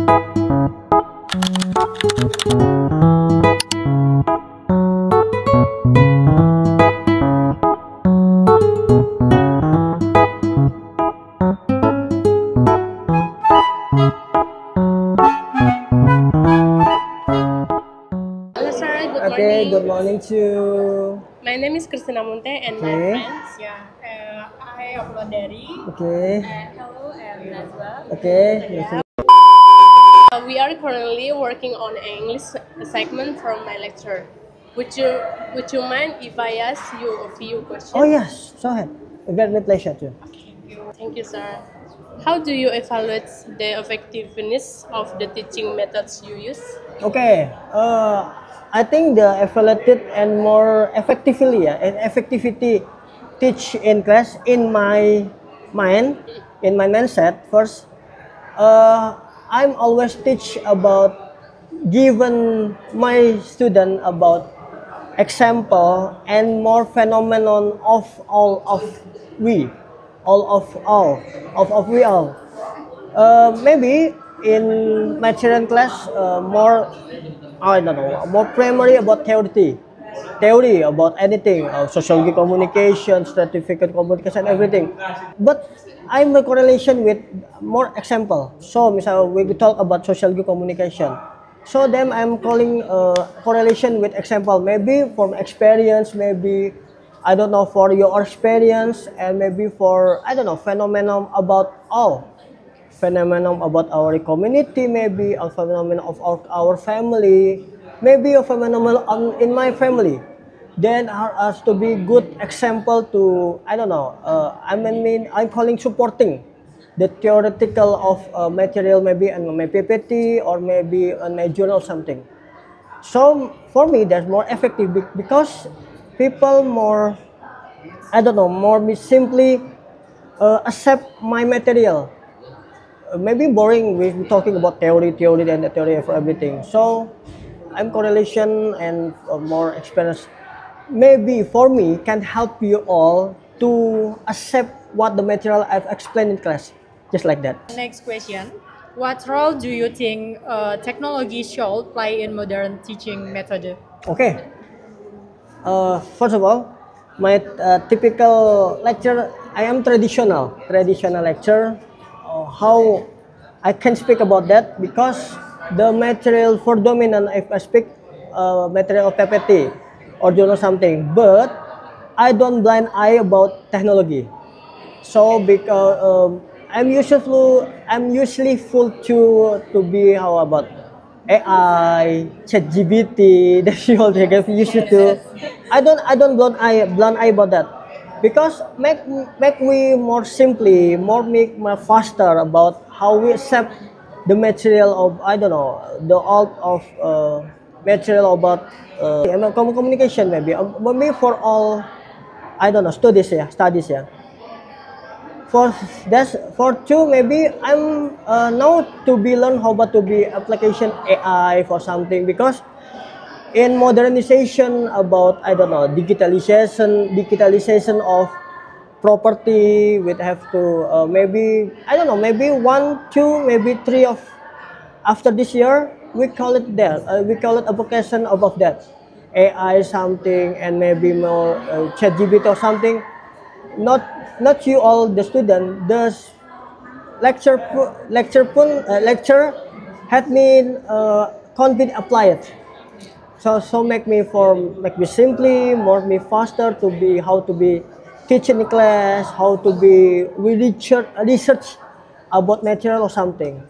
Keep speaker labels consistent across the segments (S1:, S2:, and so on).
S1: Okay, good morning to.
S2: My name is Christina Munte and my friends. I upload Dari.
S1: Okay.
S2: Hello and Nazwa.
S1: Okay.
S2: We are currently working on an English segment from my lecture. Would you mind if I ask you a few questions?
S1: Oh yes, go ahead. It will be my pleasure too.
S2: Thank you, sir. How do you evaluate the effectiveness of the teaching methods you use?
S1: Okay. I think the evaluated and more effectively, and effectivity teach in class in my mindset first. I'm always teach about given my student about example and more phenomenon of all of we, we all. Maybe in material class more I don't know more primary about theory about anything sociology communication stratification communication everything, but I'm a correlation with more example. So misal we talk about sociology communication, so then I'm calling correlation with example, maybe from experience, maybe I don't know for your experience, and maybe for I don't know phenomenon about all phenomenon about our community, maybe a phenomenon of our family, maybe a phenomenon in my family. Then has to be good example to I don't know. I'm calling supporting the theoretical of material maybe on my PPT or maybe on my journal something. So for me, that's more effective because people more I don't know more simply accept my material. Maybe boring with talking about theory and the theory of everything. So I'm correlation and more experience. Maybe for me can help you all to accept what the material I've explained in class, just like that.
S3: Next question. What role do you think technology should play in modern teaching method?
S1: Okay. First of all, my typical lecture, I am traditional lecture. How I can speak about that because the material for dominant, if I speak material of PPT or journal something, but I don't blind eye about technology. So because I'm usually full to be how about AI, ChatGPT, that you all get used to. I don't blunt eye about that because make we more simply make more faster about how we accept the material of I don't know the alt of material about communication maybe for all I don't know studies for that's for two maybe I'm now to be learn how about to be application AI for something because in modernization about I don't know digitalization of property we have to maybe I don't know maybe one two maybe three of after this year we call it that we call it application above that AI something and maybe more ChatGPT or something not you all the student the lecture had me confident apply it so make me simply more me faster to be how to be teaching in class how to be we research about material or something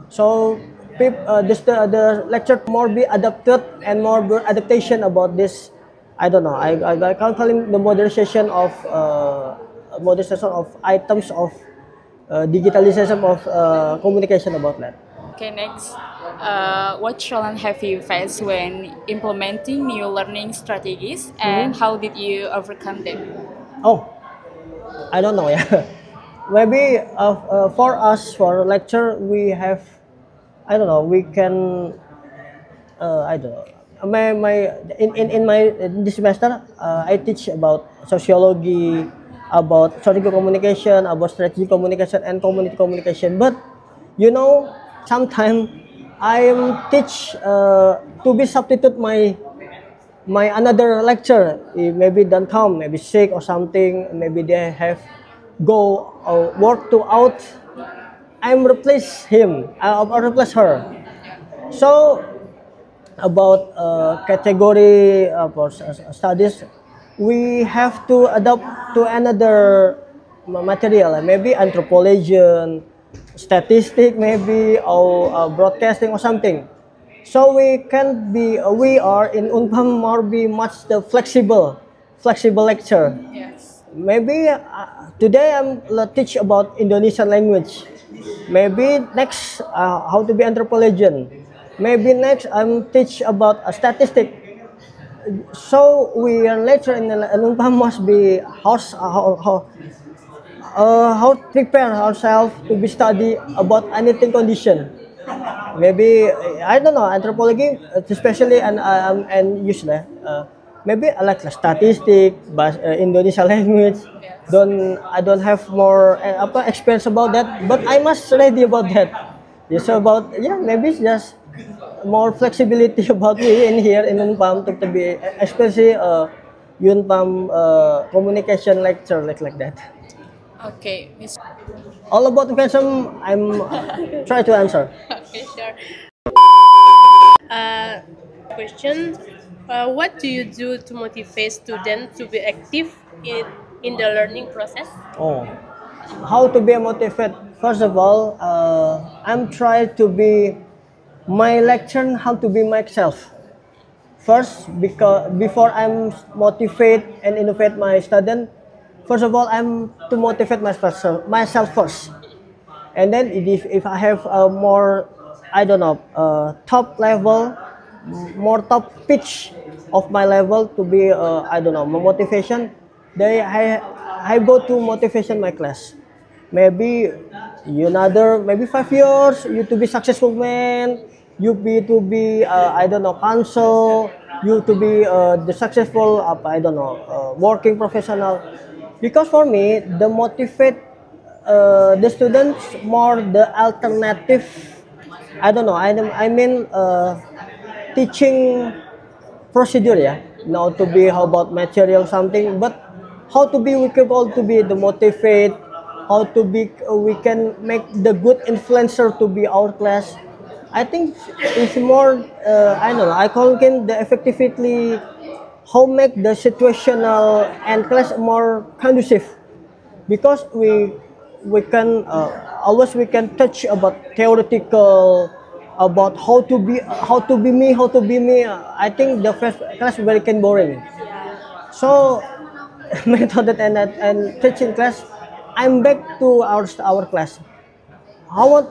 S1: so the lecture more be adapted and more adaptation about this I don't know I can't call it the modernization of items of digitalization of communication about that.
S4: Okay, next. What challenge have you faced when implementing new learning strategies, and how did you overcome them?
S1: Oh, I don't know. Yeah, maybe for us for lecture we have, I don't know. We can, I don't know. In this semester I teach about sociology, about social communication, about strategic communication and community communication. But you know Sometimes I teach to be substitute my another lecture. Maybe don't come, maybe sick or something. Maybe they have go work to out. I'm replace him. I replace her. So about category for studies, we have to adapt to another material, maybe anthropology, statistic, maybe or broadcasting or something. So we are in Unpam more be much the flexible lecture.
S4: Yes.
S1: Maybe today I'm teach about Indonesian language. Maybe next how to be anthropologian. Maybe next I'm teach about a statistic. So we are later in Unpam must be how prepare ourselves to be study about anything condition. Maybe I don't know anthropology, especially and useless. Maybe I like statistic, but Indonesian language. I don't have more experience about that, but I must ready about that. It's about maybe it's just more flexibility about me in here in Unpam to be especially Unpam communication lecture like that.
S4: Okay, Miss.
S1: All about the question I'm try to answer.
S2: Okay, sure. Question: what do you do to motivate students to be active in the learning process?
S1: Oh, how to be motivated? First of all, I'm trying to be my lecture how to be myself. First, because before I'm motivate and innovate my student, first of all I'm to motivate myself first, and then if I have a more I don't know top level, more top pitch of my level to be I don't know motivation, then I go to motivation my class. Maybe another maybe 5 years you to be successful man, you be to be I don't know counsel, you to be the successful I don't know working professional. Because for me the motivate the students more the alternative I don't know I mean teaching procedure now to be how about material something, but how to be we can all to be the motivate, how to be we can make the good influencer to be our class. I think it's more I don't know I call it the effectively how make the situational and class more conducive, because we can always we can touch about theoretical about how to be me how to be me. I think the first class very can boring. So method and teaching class, I'm back to our class. How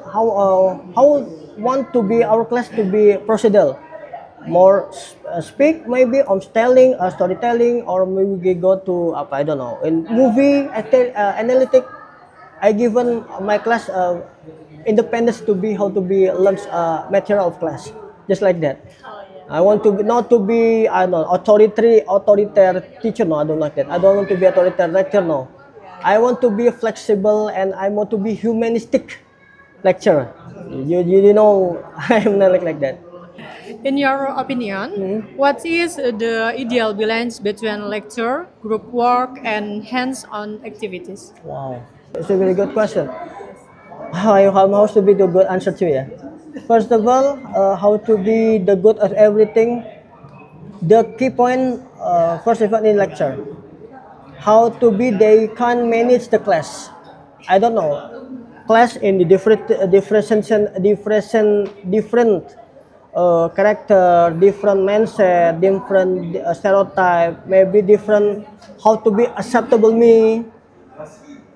S1: want to be our class to be procedural, more speak maybe on telling storytelling, or maybe we go to I don't know in movie analytic. I given my class independence to be how to be learn material of class just like that. I want to be, not to be I don't know authoritarian teacher. No, I don't like that. I don't want to be authoritarian lecturer. No, I want to be flexible and I want to be humanistic lecturer. You know I'm not like that.
S3: In your opinion, what is the ideal balance between lecture, group work, and hands-on activities?
S1: Wow, it's a very good question. How to be the good answer to you? First of all, how to be the good of everything. The key point, first of all, in lecture, how to be they can manage the class. I don't know, class in the different character, different mindset, different stereotype, maybe different how to be acceptable me.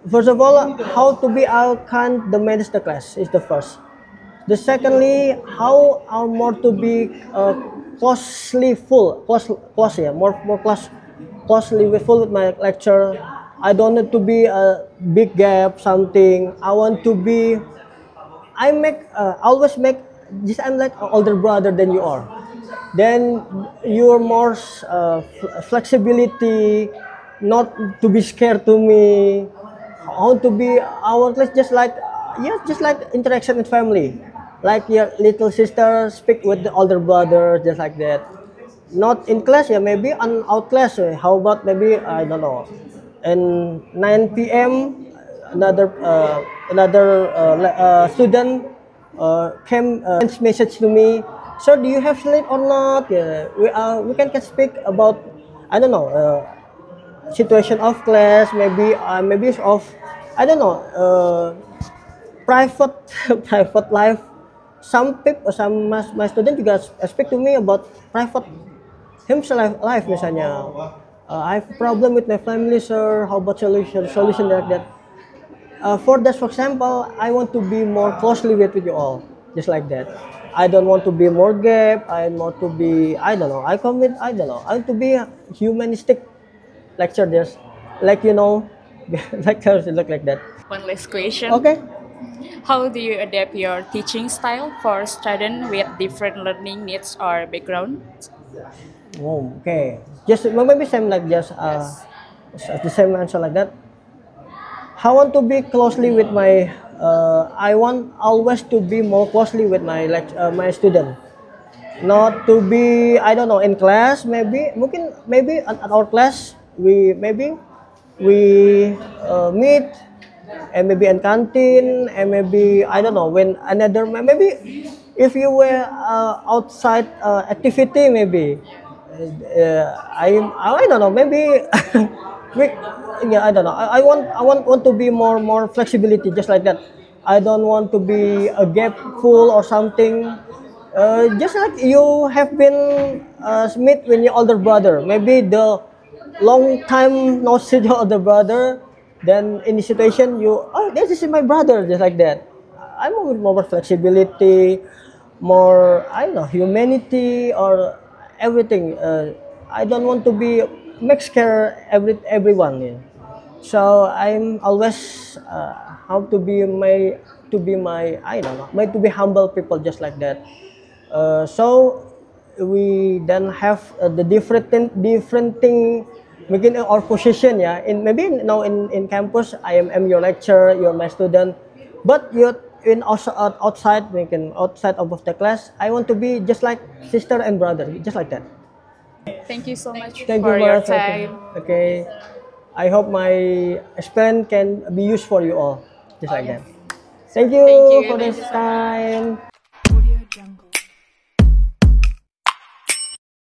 S1: First of all, how to be how can the manage the class is the first. The secondly, how are more to be closely full with my lecture. I don't need to be a big gap something. I want to be. I make always make. Just I'm like an older brother than you are. Then you're more flexibility, not to be scared to me. How to be our class just like just like interaction with family. like your little sister speak with the older brother, just like that. Not in class, yeah, maybe on out class. How about maybe I don't know, in 9 p.m. Another student came message to me. Sir, do you have sleep or not? Yeah, we can speak about I don't know situation of class, maybe of I don't know private private life. Some people, my student juga speak to me about private himself life misalnya. I have a problem with my family, sir. How about solution like that? For that, for example, I want to be more closely with you all, just like that. I don't want to be more gap. I want to be, I don't know. I don't know. I want to be humanistic lecture, just like lectures look like that.
S4: One last question.
S1: Okay.
S4: How do you adapt your teaching style for students with different learning needs or background?
S1: Oh, okay. Just maybe same like just the same answer like that. I want to be closely with my. I want always to be more closely with my student. Not to be I don't know in class maybe at our class we meet and maybe in canteen and maybe I don't know when another maybe if you were outside activity maybe I don't know maybe we, yeah I don't know I want to be more flexibility just like that. I don't want to be a gap full or something. Just like you have been meet with your older brother, maybe the long time no see your older brother, then in the situation this is my brother, just like that. I'm with more flexibility, more I don't know humanity or everything. I don't want to be make scare everyone. Yeah. So I'm always how to be my I don't know, to be humble people just like that. So we then have the different thing within our position, yeah. In maybe now in campus, I am your lecturer, you're my student, but you're in also outside, outside of the class. I want to be just like sister and brother, just like that.
S4: Thank you so much
S1: Thank
S4: for
S1: you
S4: your
S1: much.
S4: time.
S1: Okay. I hope my experience can be used for you all, just like that. Thank you
S4: Thank you.
S1: for this time.